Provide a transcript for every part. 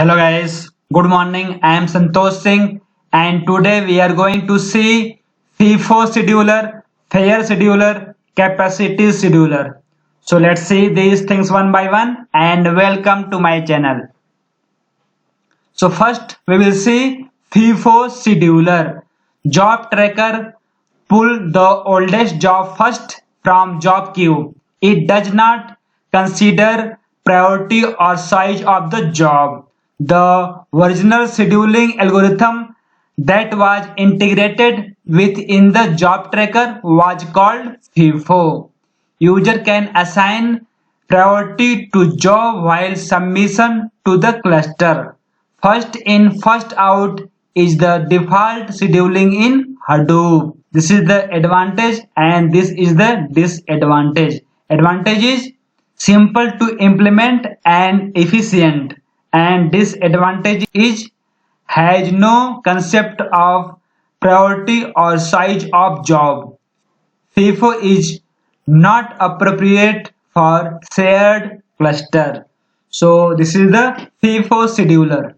Hello guys, good morning. I am Santosh Singh and today we are going to see FIFO scheduler, fair scheduler, capacity scheduler. So let's see these things one by one and welcome to my channel. So first we will see FIFO scheduler. Job tracker pull the oldest job first from job queue. It does not consider priority or size of the job. The original scheduling algorithm that was integrated within the job tracker was called FIFO. User can assign priority to job while submission to the cluster. First in, first out is the default scheduling in Hadoop. This is the advantage and this is the disadvantage. Advantage is simple to implement and efficient, and disadvantage is has no concept of priority or size of job. FIFO is not appropriate for shared cluster. So this is the FIFO scheduler.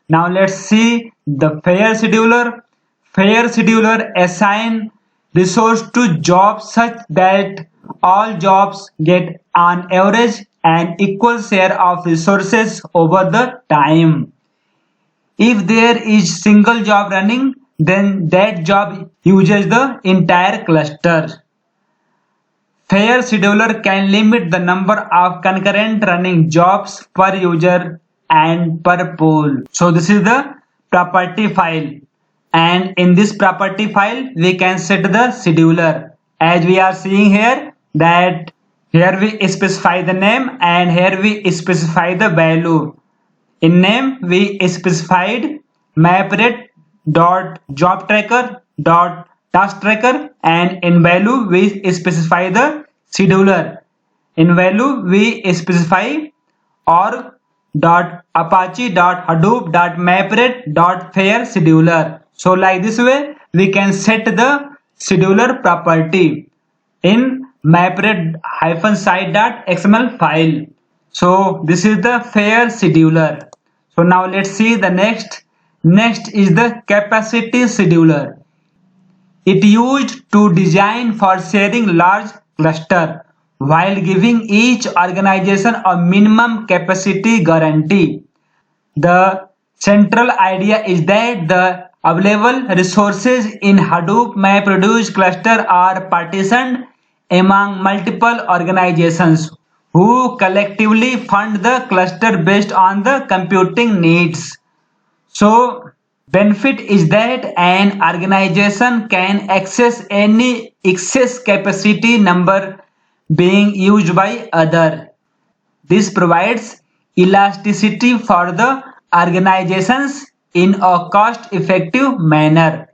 Now let's see the fair scheduler. Fair scheduler assign resource to jobs such that all jobs get on average an equal share of resources over the time. If there is single job running, then that job uses the entire cluster. Fair scheduler can limit the number of concurrent running jobs per user and per pool. So this is the property file, and in this property file we can set the scheduler. As we are seeing here that here we specify the name and here we specify the value. In name we specified mapred.jobtracker.tasktracker, and in value we specify the scheduler. In value we specify org.apache.hadoop.mapred.fair scheduler. So like this way we can set the scheduler property in mapred-site.xml file. So this is the fair scheduler. So now let's see the next. Next is the capacity scheduler. It used to design for sharing large cluster while giving each organization a minimum capacity guarantee. The central idea is that the available resources in Hadoop MapReduce cluster are partitioned among multiple organizations who collectively fund the cluster based on the computing needs. So benefit is that an organization can access any excess capacity number being used by other. This provides elasticity for the organizations in a cost-effective manner.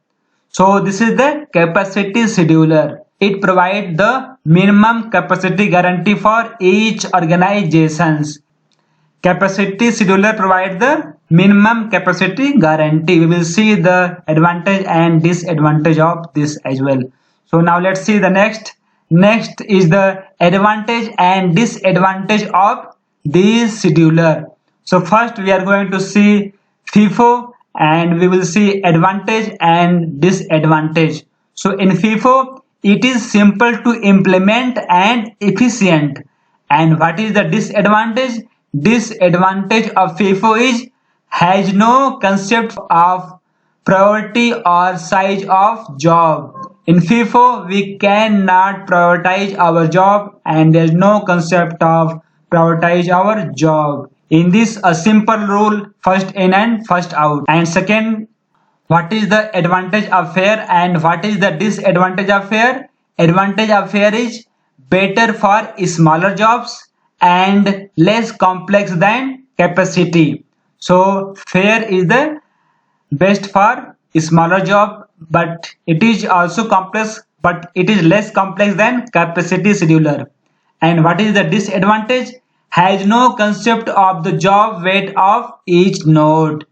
So this is the capacity scheduler. It provides the minimum capacity guarantee for each organizations. Capacity scheduler provides the minimum capacity guarantee. We will see the advantage and disadvantage of this as well. So now let's see the next. Next is the advantage and disadvantage of this scheduler. So first we are going to see FIFO and we will see advantage and disadvantage. So in FIFO it is simple to implement and efficient. And what is the disadvantage? Disadvantage of FIFO is has no concept of priority or size of job. In FIFO we cannot prioritize our job and there is no concept of prioritize our job. In this a simple rule, first in and first out. And second, what is the advantage of fair and what is the disadvantage of fair? Advantage of fair is better for smaller jobs and less complex than capacity. So fair is the best for smaller job, but it is also complex, but it is less complex than capacity scheduler. And what is the disadvantage? Has no concept of the job weight of each node.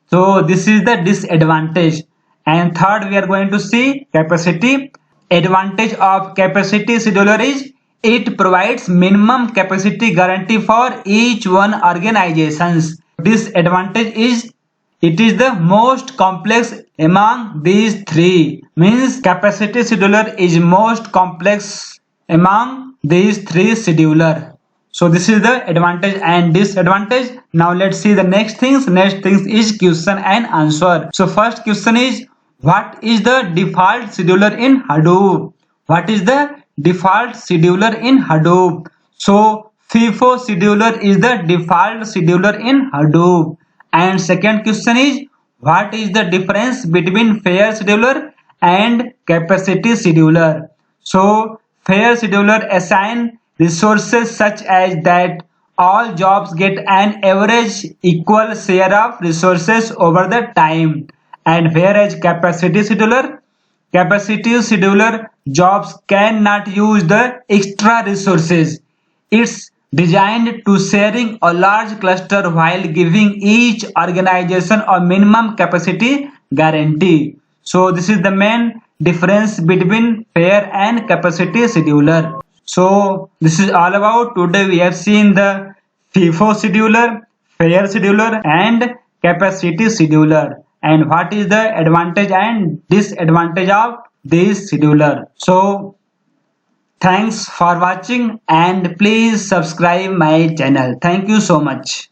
So this is the disadvantage. And third we are going to see capacity. Advantage of capacity scheduler is it provides minimum capacity guarantee for each one organizations. Disadvantage is it is the most complex among these three. Means capacity scheduler is most complex among these three scheduler. So this is the advantage and disadvantage. Now let's see the next things. Next things is question and answer. So first question is, what is the default scheduler in Hadoop? What is the default scheduler in Hadoop? So FIFO scheduler is the default scheduler in Hadoop. And second question is, what is the difference between fair scheduler and capacity scheduler? So fair scheduler assign resources such as that all jobs get an average equal share of resources over the time, and whereas capacity scheduler jobs cannot use the extra resources. It's designed to sharing a large cluster while giving each organization a minimum capacity guarantee. So this is the main difference between fair and capacity scheduler. So this is all about today. We have seen the FIFO scheduler, fair scheduler and capacity scheduler, and what is the advantage and disadvantage of this scheduler. So thanks for watching and please subscribe my channel. Thank you so much.